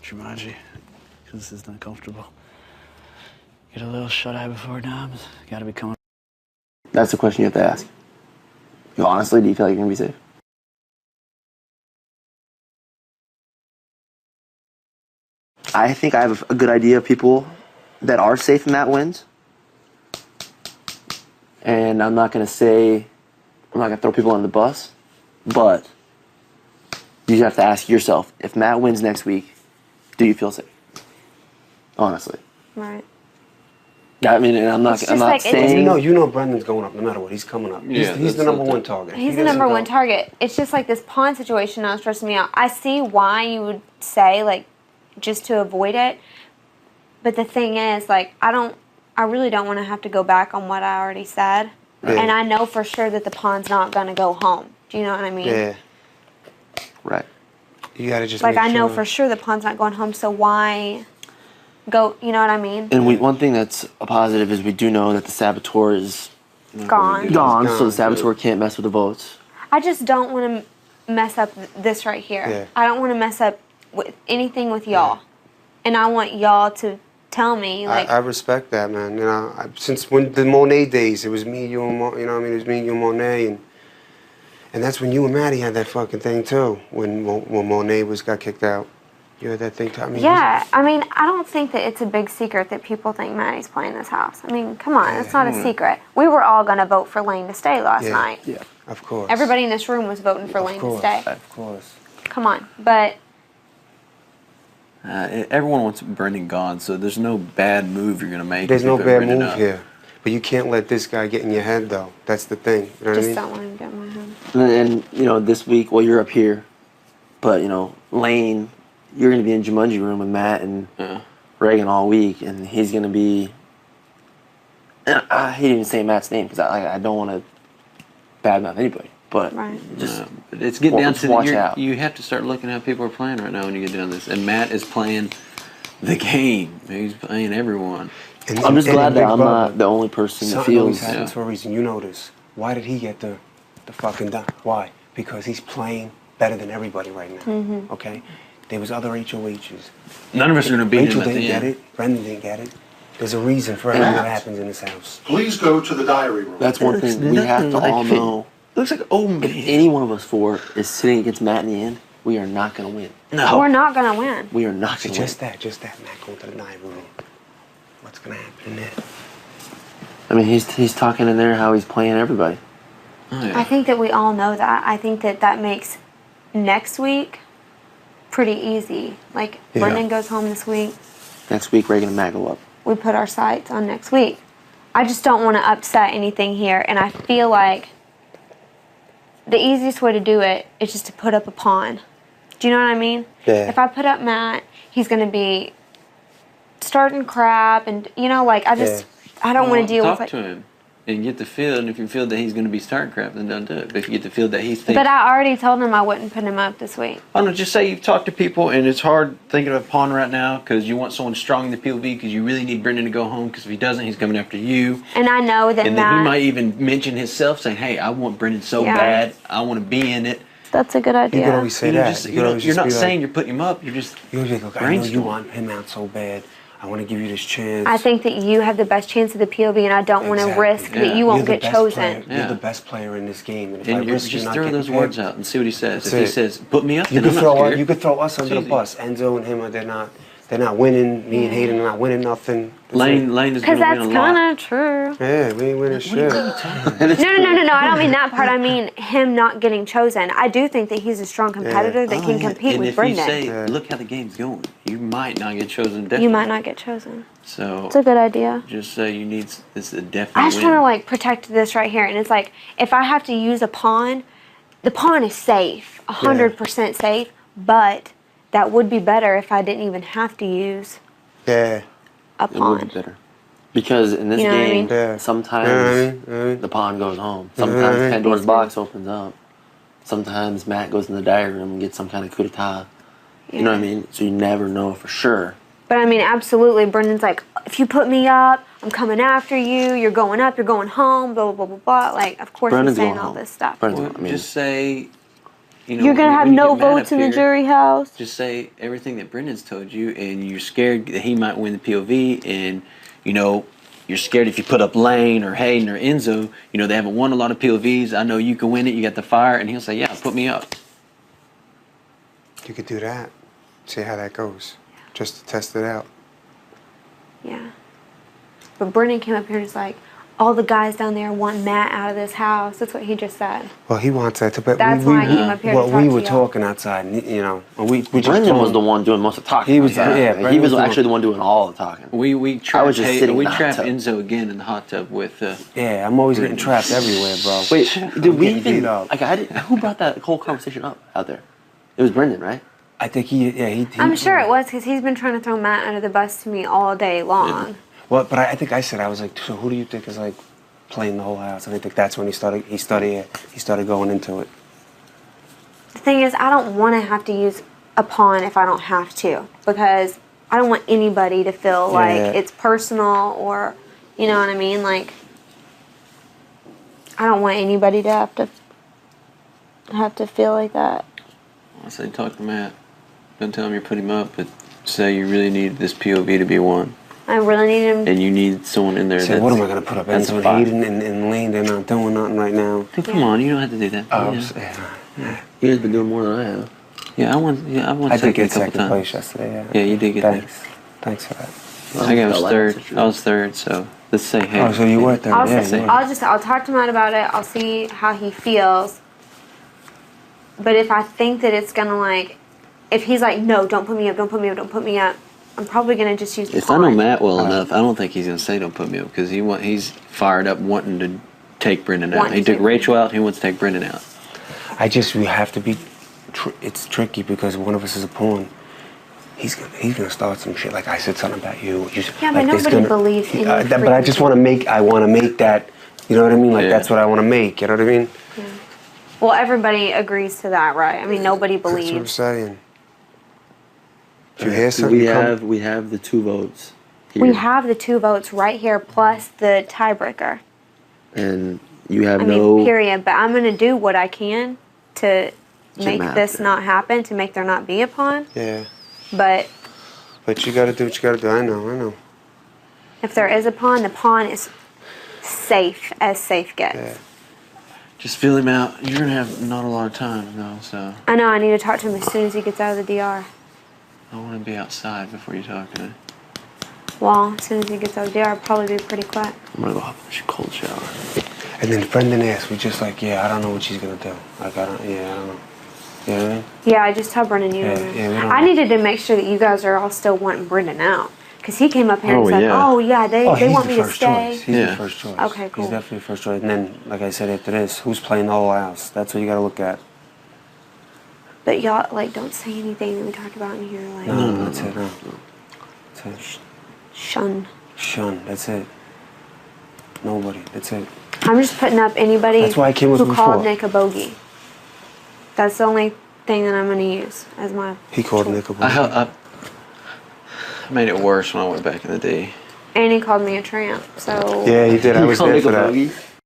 Jumanji, because this is not comfortable. Get a little shut-eye before Noms. Gotta be coming. That's the question you have to ask. You honestly, do you feel like you're gonna be safe? I think I have a good idea of people that are safe in Matt wins. And I'm not gonna throw people under the bus, but you have to ask yourself, if Matt wins next week, do you feel safe? Honestly. Right. I mean, and I'm not saying... You know Brendan's going up no matter what. He's coming up. Yeah, he's the number one target. He's the number one target. It's just like this pawn situation now stressing me out. I see why you would say, like, just to avoid it. But the thing is, like, I really don't want to have to go back on what I already said. Right. And I know for sure that the pawn's not going to go home. Do you know what I mean? Yeah. Right. You got to just I know for sure the pawn's not going home, so why go, you know what I mean? And one thing that's a positive is we do know that the saboteur is gone, so the saboteur can't mess with the votes. I just don't want to mess up this right here. Yeah. I don't want to mess up with anything with y'all. And I want y'all to tell me, like... I respect that, man. You know, since when the Monet days, it was me, you, and you know what I mean? It was me, you, and Monet, and that's when you and Maddie had that fucking thing too. When Monet got kicked out, you had that thing too. I mean, yeah, I mean, I don't think that it's a big secret that people think Maddie's playing this house. I mean, come on, it's not a secret. We were all gonna vote for Lane to stay last night. Yeah, of course. Everybody in this room was voting for Lane to stay. Of course. Come on, but. Everyone wants Brendan gone, so there's no bad move you're gonna make. There's no bad move here. But you can't let this guy get in your head, though. That's the thing. You know what I mean? Just don't want him to get in my head. And you know, this week, well, you're up here, but you know, Lane, you're gonna be in Jumanji room with Matt and Reagan all week, and he's gonna be. And I hate even saying Matt's name because I don't want to badmouth anybody, but just but it's getting down to watch out. You have to start looking at how people are playing right now when you get down this, and Matt is playing the game. He's playing everyone. And I'm just glad that I'm not the only person that feels. Something happens for a reason. You know this. Why did he get the fucking done? Why? Because he's playing better than everybody right now. Okay? There was other HOHs. None of us are going to beat him Rachel at the didn't get end. it. Brendan didn't get it. There's a reason for everything that happens in this house. Please go to the diary room. That's one thing we have to all know. Looks like man. If any one of us four is sitting against Matt in the end, we are not going to win. No. We're not going to win. We are not going to win. Just that, Matt, going to the diary room. What's going to happen in there? I mean, he's talking in there how he's playing everybody. Oh, yeah. I think that we all know that. I think that makes next week pretty easy. Like, Brendan goes home this week. Next week, Reagan and Matt go up. We put our sights on next week. I just don't want to upset anything here, and I feel like the easiest way to do it is just to put up a pawn. Do you know what I mean? Yeah. If I put up Matt, he's going to be starting crap, and, you know, like, I don't want to deal with, like... Talk to him and get the feel, and if you feel that he's going to be starting crap, then don't do it. But if you get the feel that he's thinking... But I already told him I wouldn't put him up this week. I don't know, just say you've talked to people, and it's hard thinking of a pawn right now because you want someone strong in the POV because you really need Brendan to go home because if he doesn't, he's coming after you. And I know that and Matt... then he might even mention himself saying, hey, I want Brendan so bad. I want to be in it. That's a good idea. You could always say that. You're not saying you're putting him up. You're just look, I know you want him out so bad. I want to give you this chance. I think that you have the best chance of the POV, and I don't want to risk that you won't get chosen. You're the best player in this game. And if and I risk just you not throw those getting words picked, out and see what he says. that's If he it. says, put me up, you then could I'm not scared. you could throw us under the easy. bus. Enzo and him, they're not winning. Me and Hayden are not winning nothing. Lane is going to win a lot. Because that's kind of true. Yeah, we ain't winning shit. No. I don't mean that part. I mean him not getting chosen. I do think that he's a strong competitor that can compete with Brendan. And if you say, look how the game's going, you might not get chosen. Definitely. You might not get chosen. So it's a good idea. Just say you need this a definite I just want to like protect this right here, and it's like if I have to use a pawn, the pawn is safe, 100% safe. But that would be better if I didn't even have to use a pawn. It would be better. Because in this game, sometimes the pawn goes home. Sometimes Pandora's box opens up. Sometimes Matt goes in the diary room and gets some kind of coup d'etat. You know what I mean? So you never know for sure. But I mean, absolutely, Brendan's like, if you put me up, I'm coming after you, you're going up, you're going home, blah, blah, blah, blah, blah. Like, of course he's saying all this stuff. Just say, you know, You're gonna have when you no get mad votes up in the here, jury house. Just say everything that Brendan's told you, and you're scared that he might win the POV, and you know you're scared if you put up Lane or Hayden or Enzo, you know they haven't won a lot of POVs. I know you can win it. You got the fire, and he'll say, "Yeah, put me up." You could do that. See how that goes, just to test it out. Yeah. But Brendan came up here and was like, all the guys down there want Matt out of this house. That's what he just said. Well, he wants that too, but That's why I came up here to well, talk we to were y'all. talking outside, and, you know, and we just Brendan told was him- the one doing most of the talking. He was- outside. yeah, He Brendan was was the actually the one doing all the talking. We trapped was just sitting in we the hot trapped tub. Enzo again in the hot tub with. Yeah, I'm always getting trapped everywhere, bro. Wait, did we getting beat even up. like? Who brought that whole conversation up out there? It was Brendan, right? I think he I'm sure it was because he's been trying to throw Matt under the bus to me all day long. Well, but I think I said, I was like, so who do you think is like playing the whole house? And I think that's when he started going into it. The thing is, I don't want to have to use a pawn if I don't have to, because I don't want anybody to feel like Yeah. it's personal, or, you know what I mean? Like, I don't want anybody to have to feel like that. I say talk to Matt. Don't tell him you're putting him up, but say you really need this POV to be won, I really need him. and you need someone in there. So that's, what am I going to put up? that's Enzo and fire. Hayden and Lane, they're not doing nothing right now. Dude, come on, you don't have to do that. Oh, yeah. You guys been doing more than I have. I won I did second get a couple second times. place yesterday. Yeah, Yeah, you did get Thanks. Thanks for that. I think I was That last third. situation. I was third, so let's say hey. Oh, so you were third. I'll, Yeah, say- you were. I'll talk to Matt about it. I'll see how he feels. But if I think that it's gonna like, if he's like, no, don't put me up, don't put me up, don't put me up, I'm probably gonna just use the If I know pawn. Matt well enough, I don't think he's gonna say don't put me up because he's fired up wanting to take Brendan out. Wanting He to took take Rachel out. He wants to take Brendan out. We have to be. It's tricky because one of us is a pawn. He's gonna start some shit like I said something about you. Yeah, but nobody believes in you But I just want to make. I want to make that. You know what I mean? Like Yeah. that's what I want to make. You know what I mean? Well, everybody agrees to that, right? I mean, nobody That's what I'm believes. saying. If you hear something, We have the 2 votes. Here. We have the 2 votes right here plus the tiebreaker. and you have I no. mean, period. But I'm gonna do what I can to make Matt, this yeah. not happen, to make there not be a pawn. Yeah, But but you got to do what you got to do. I know. if there is a pawn, the pawn is safe as safe gets. Yeah. Just feel him out. You're gonna have not a lot of time though, so I know I need to talk to him as soon as he gets out of the DR. I want to be outside before you talk to me. Well, as soon as he gets out of the DR, I'll probably be pretty quick. I'm gonna go hop in a cold shower. And then Brendan asked, we just like, I don't know what she's gonna do. Like, I don't know. You know what I mean? Yeah, I just tell Brendan you. Yeah, don't know. yeah, we don't I know. needed to make sure that you guys are all still wanting Brendan out. Because he came up here and Oh, said, yeah. oh, yeah, they he's want the me to first stay. choice. He's Yeah. the first choice. Okay, cool. He's definitely first choice. And then, like I said, after this, who's playing the whole house? That's what you got to look at. But y'all, like, don't say anything that we talk about in here. Like, No, that's it. No. That's it. shun. Shun. That's it. Nobody. That's it. I'm just putting up anybody That's why I came with who him called before. Nick a bogey. That's the only thing that I'm going to use as my. He called tool. Nick a I made it worse when I went back in the day. And he called me a tramp. So. Yeah, he did. I You was call there Nick for a that. bogey?